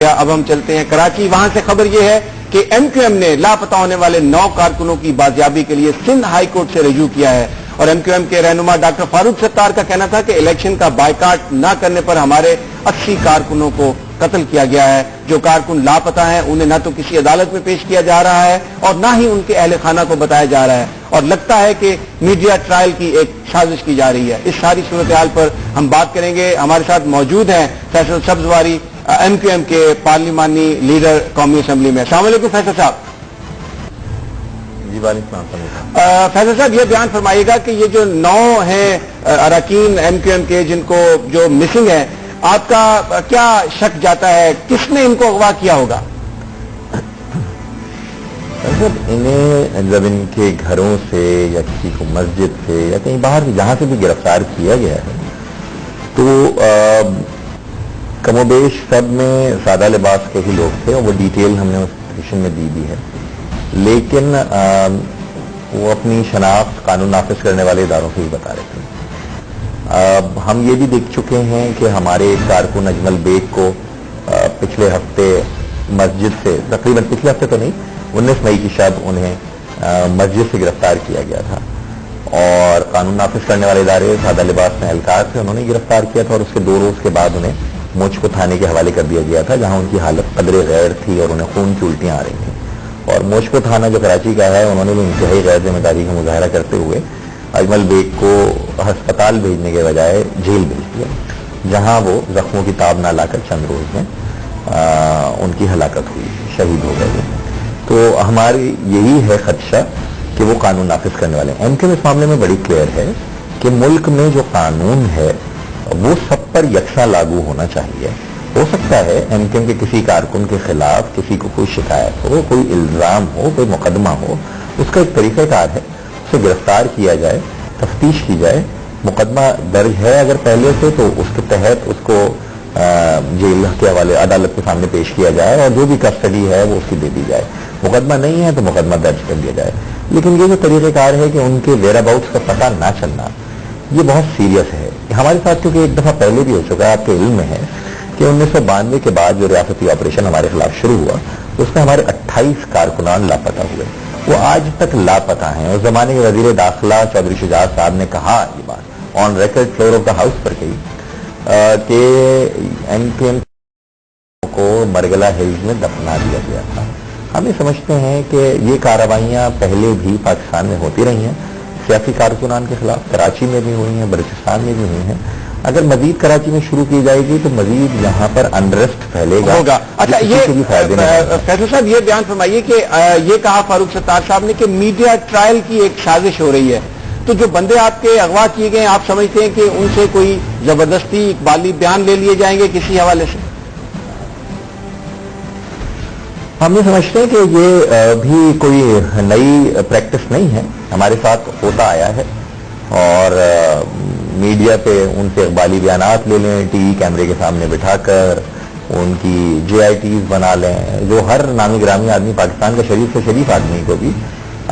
اب ہم چلتے ہیں کراچی. وہاں سے خبر یہ ہے کہ ایم کیو ایم نے لاپتہ ہونے والے 9 کارکنوں کی بازیابی کے لیے سندھ ہائی کورٹ سے رجوع کیا ہے. اور ایم کیو ایم کے رہنما ڈاکٹر فاروق ستار کا کہنا تھا کہ الیکشن کا بائیکاٹ نہ کرنے پر ہمارے 80 کارکنوں کو قتل کیا گیا ہے. جو کارکن لاپتہ ہیں انہیں نہ تو کسی عدالت میں پیش کیا جا رہا ہے اور نہ ہی ان کے اہل خانہ کو بتایا جا رہا ہے, اور لگتا ہے کہ میڈیا ٹرائل کی ایک سازش کی جا رہی ہے. اس ساری صورتحال پر ہم بات کریں گے. ہمارے ساتھ موجود ہیں Faisal Sabzwari, M Q M کے پارلیمانی لیڈر قومی اسمبلی میں. السلام علیکم فیصل صاحب. جی وعلیکم السلام. فیصل صاحب یہ بیان فرمائیے گا کہ یہ جو 9 ہیں اراکین ایم کیو ایم کے جن کو جو مسنگ ہے, آپ کا کیا شک جاتا ہے, کس نے ان کو اغوا کیا ہوگا؟ انہیں جب ان کے گھروں سے یا کسی کو مسجد سے یا کہیں باہر جہاں سے بھی گرفتار کیا گیا ہے تو کم و بیش سب میں سادہ لباس کے ہی لوگ تھے, اور وہ ڈیٹیل ہم نے اس پٹیشن میں دی بھی ہے. لیکن وہ اپنی شناخت قانون نافذ کرنے والے اداروں سے ہی بتا رہے تھے. ہم یہ بھی دیکھ چکے ہیں کہ ہمارے ایک کارکن اجمل بیگ کو پچھلے ہفتے مسجد سے, تقریباً پچھلے ہفتے تو نہیں, 19 مئی کی شب انہیں مسجد سے گرفتار کیا گیا تھا, اور قانون نافذ کرنے والے ادارے سادہ لباس میں اہلکار تھے, انہوں نے گرفتار کیا تھا, اور اس کے 2 روز کے بعد انہیں موچ کو تھانے کے حوالے کر دیا گیا تھا, جہاں ان کی حالت قدرے غیر تھی اور انہیں خون کی الٹیاں آ رہی تھیں. اور موچ کو تھانہ جو کراچی کا ہے, انہوں نے بھی انتہائی غیر ذمہ داری کا مظاہرہ کرتے ہوئے اجمل بیگ کو ہسپتال بھیجنے کے بجائے جیل بھیج دیا, جہاں وہ زخموں کی تاب نہ لا کر چند روز میں ان کی ہلاکت ہوئی, شہید ہو گئے. تو ہماری یہی ہے خدشہ کہ وہ قانون نافذ کرنے والے ہیں. ایم کیو اس معاملے میں بڑی کلیئر ہے کہ ملک میں جو قانون ہے وہ سب پر یکساں لاگو ہونا چاہیے. ہو سکتا ہے ایم کیو کے کسی کارکن کے خلاف کسی کو کوئی شکایت ہو, کوئی الزام ہو, کوئی مقدمہ ہو, اس کا ایک طریقہ کار ہے, اسے گرفتار کیا جائے, تفتیش کی جائے, مقدمہ درج ہے اگر پہلے سے تو اس کے تحت اس کو جیل کے حوالے عدالت کے سامنے پیش کیا جائے, اور جو بھی کسٹڈی ہے وہ اس کی دے دی جائے. مقدمہ نہیں ہے تو مقدمہ درج کر دیا جائے. لیکن یہ جو طریقہ کار ہے کہ ان کے ویئر اباؤٹس کا پتہ نہ چلنا, یہ بہت سیریس ہے. ہمارے ساتھ کیونکہ ایک دفعہ پہلے بھی ہو چکا ہے, آپ کے علم میں ہے کہ 1992 کے بعد جو ریاستی آپریشن ہمارے خلاف شروع ہوا اس میں ہمارے 28 کارکنان لاپتہ ہوئے. وہ آج تک لاپتہ ہیں. اس زمانے کے وزیر داخلہ چودھری شجاعت صاحب نے کہا, یہ بات on record floor of the house پر کہی, کہ ایم کیو ایم کو مرگلا ہلز میں دفنا دیا گیا تھا. ہم یہ سمجھتے ہیں کہ یہ کارروائیاں پہلے بھی پاکستان میں ہوتی رہی ہیں, سیاسی کارکنان کے خلاف, کراچی میں بھی ہوئی ہیں, بلوچستان میں بھی ہوئی ہیں. اگر مزید کراچی میں شروع کی جائے گی تو مزید یہاں پر انریسٹ پھیلے گا, ہوگا. اچھا, یہ فیصل صاحب یہ بیان فرمائیے کہ یہ کہا فاروق ستار صاحب نے کہ میڈیا ٹرائل کی ایک سازش ہو رہی ہے, تو جو بندے آپ کے اغوا کیے گئے ہیں آپ سمجھتے ہیں کہ ان سے کوئی زبردستی اقبالی بیان لے لیے جائیں گے کسی حوالے سے؟ ہم یہ سمجھتے ہیں کہ یہ بھی کوئی نئی پریکٹس نہیں ہے, ہمارے ساتھ ہوتا آیا ہے. اور میڈیا پہ ان سے اقبالی بیانات لے لیں, ٹی وی کیمرے کے سامنے بٹھا کر ان کی JITs بنا لیں, جو ہر نامی گرامی آدمی پاکستان کا شریف سے شریف آدمی کو بھی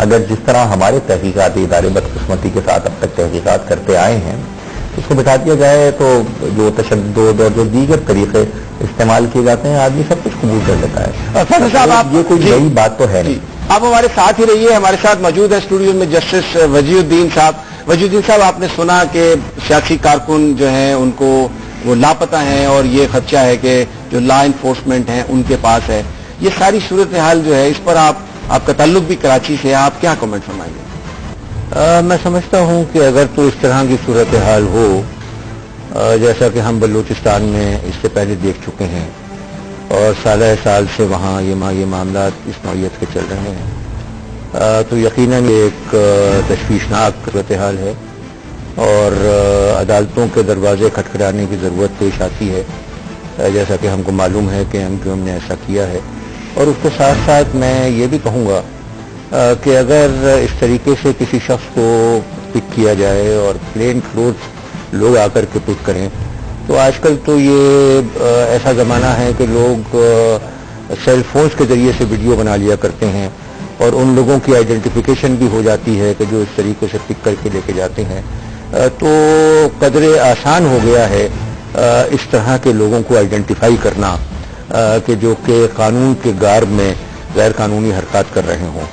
اگر جس طرح ہمارے تحقیقاتی ادارے بدقسمتی کے ساتھ اب تک تحقیقات کرتے آئے ہیں اس کو بٹھا دیا جائے تو جو تشدد اور جو دیگر طریقے استعمال کیے جاتے ہیں آدمی سب کچھ قبول کر لیتا ہے. یہ کوئی نئی بات تو ہے نہیں. آپ ہمارے ساتھ ہی رہیے. ہمارے ساتھ موجود ہے اسٹوڈیو میں جسٹس وجیہ الدین صاحب. وجیہ الدین صاحب, آپ نے سنا کہ سیاسی کارکن جو ہیں ان کو وہ لاپتہ ہیں اور یہ خدشہ ہے کہ جو لا انفورسمنٹ ہیں ان کے پاس ہے. یہ ساری صورتحال جو ہے اس پر آپ کا تعلق بھی کراچی سے ہے, آپ کیا کمنٹ فرمائیں گے؟ میں سمجھتا ہوں کہ اگر تو اس طرح کی صورتحال ہو جیسا کہ ہم بلوچستان میں اس سے پہلے دیکھ چکے ہیں اور سالہ سال سے وہاں یہ معاملات اس نوعیت کے چل رہے ہیں, تو یقیناً ایک تشویشناک صورتحال ہے اور عدالتوں کے دروازے کھٹکھٹانے کی ضرورت پیش آتی ہے, جیسا کہ ہم کو معلوم ہے کہ ایم کیو ایم نے ایسا کیا ہے. اور اس کے ساتھ ساتھ میں یہ بھی کہوں گا کہ اگر اس طریقے سے کسی شخص کو پک کیا جائے اور پلین کلوتھ لوگ آ کر کے پک کریں, تو آج کل تو یہ ایسا زمانہ ہے کہ لوگ سیل فونز کے ذریعے سے ویڈیو بنا لیا کرتے ہیں اور ان لوگوں کی آئیڈینٹیفیکیشن بھی ہو جاتی ہے کہ جو اس طریقے سے پک کر کے لے کے جاتے ہیں. تو قدرے آسان ہو گیا ہے اس طرح کے لوگوں کو آئیڈینٹیفائی کرنا کہ جو کہ قانون کے غار میں غیر قانونی حرکات کر رہے ہوں.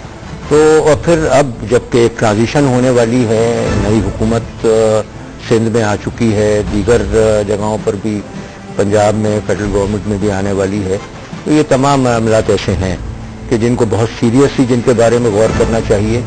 تو اور پھر اب جبکہ ایک ٹرانزیشن ہونے والی ہے، نئی حکومت سندھ میں آ چکی ہے، دیگر جگہوں پر بھی پنجاب میں فیڈرل گورنمنٹ میں بھی آنے والی ہے، تو یہ تمام معاملات ایسے ہیں کہ جن کو بہت سیریسلی جن کے بارے میں غور کرنا چاہیے،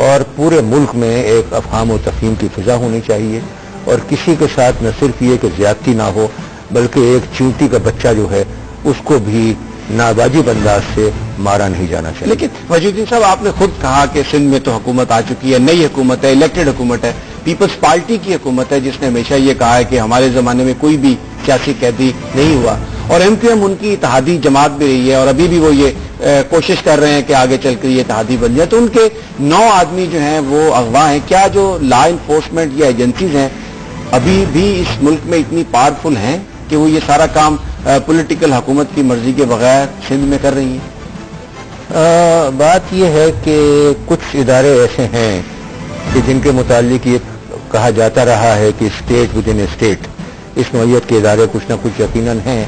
اور پورے ملک میں ایک افہام و تفہیم کی فضا ہونی چاہیے، اور کسی کے ساتھ نہ صرف یہ کہ زیادتی نہ ہو بلکہ ایک چیونٹی کا بچہ جو ہے اس کو بھی ناواجب انداز سے مارا نہیں جانا چاہیے. لیکن وجیہ الدین صاحب، آپ نے خود کہا کہ سندھ میں تو حکومت آ چکی ہے، نئی حکومت ہے، الیکٹڈ حکومت ہے، پیپلز پارٹی کی حکومت ہے جس نے ہمیشہ یہ کہا ہے کہ ہمارے زمانے میں کوئی بھی سیاسی قیدی نہیں ہوا، اور ایم کیو ایم ان کی اتحادی جماعت بھی رہی ہے، اور ابھی بھی وہ یہ کوشش کر رہے ہیں کہ آگے چل کر یہ اتحادی بن جائے. تو ان کے 9 آدمی جو ہیں وہ اغوا ہیں. کیا جو لا انفورسمنٹ یا ایجنسیز ہیں ابھی بھی اس ملک میں اتنی پاورفل ہیں کہ وہ یہ سارا کام پولیٹیکل حکومت کی مرضی کے بغیر سندھ میں کر رہی ہیں؟ بات یہ ہے کہ کچھ ادارے ایسے ہیں کہ جن کے متعلق یہ کہا جاتا رہا ہے کہ اسٹیٹ ود ان اسٹیٹ اس نوعیت کے ادارے کچھ نہ کچھ یقیناً ہیں،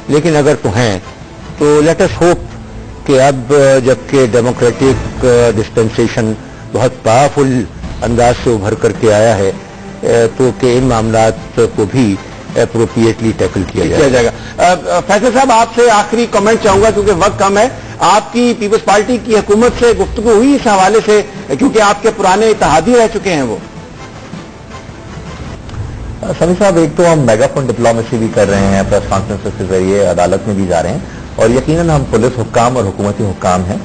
لیکن اگر تو ہیں تو لیٹ اس ہوپ کہ اب جبکہ ڈیموکریٹک ڈسپنسیشن بہت پاورفل انداز سے ابھر کر کے آیا ہے تو کہ ان معاملات کو بھی اپروپریٹلی ٹیکل کیا جائے گا. فیصل صاحب، آپ سے آخری کمنٹ چاہوں گا کیونکہ وقت کم ہے. آپ کی پیپلز پارٹی کی حکومت سے گفتگو ہوئی اس حوالے سے، کیونکہ آپ کے پرانے اتحادی رہ چکے ہیں وہ؟ سمی صاحب، ایک تو ہم میگا فون ڈپلومیسی بھی کر رہے ہیں، پریس کانفرنس کے ذریعے عدالت میں بھی جا رہے ہیں، اور یقیناً ہم پولیس حکام اور حکومتی حکام ہیں،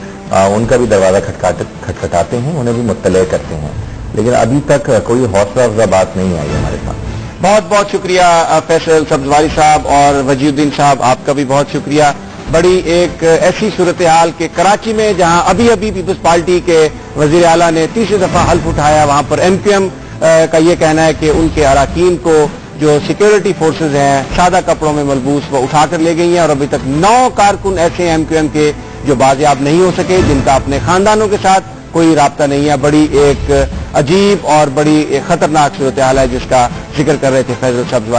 ان کا بھی دروازہ کھٹکھٹاتے ہیں، انہیں بھی مطلع کرتے ہیں، لیکن ابھی تک کوئی حوصلہ افزا بات نہیں آئی ہمارے ساتھ. بہت بہت شکریہ فیصل سبزواری صاحب، اور وجیہ الدین صاحب آپ کا بھی بہت شکریہ. بڑی ایک ایسی صورتحال کہ کراچی میں جہاں ابھی پیپلز پارٹی کے وزیر اعلیٰ نے تیسری دفعہ حلف اٹھایا، وہاں پر ایم کیو ایم کا یہ کہنا ہے کہ ان کے اراکین کو جو سیکیورٹی فورسز ہیں سادہ کپڑوں میں ملبوس وہ اٹھا کر لے گئی ہیں، اور ابھی تک 9 کارکن ایسے ایم کیو ایم کے جو بازیاب نہیں ہو سکے، جن کا اپنے خاندانوں کے ساتھ کوئی رابطہ نہیں ہے. بڑی ایک عجیب اور بڑی ایک خطرناک صورتحال ہے جس کا ذکر کر رہے تھے فیصل سبزواری.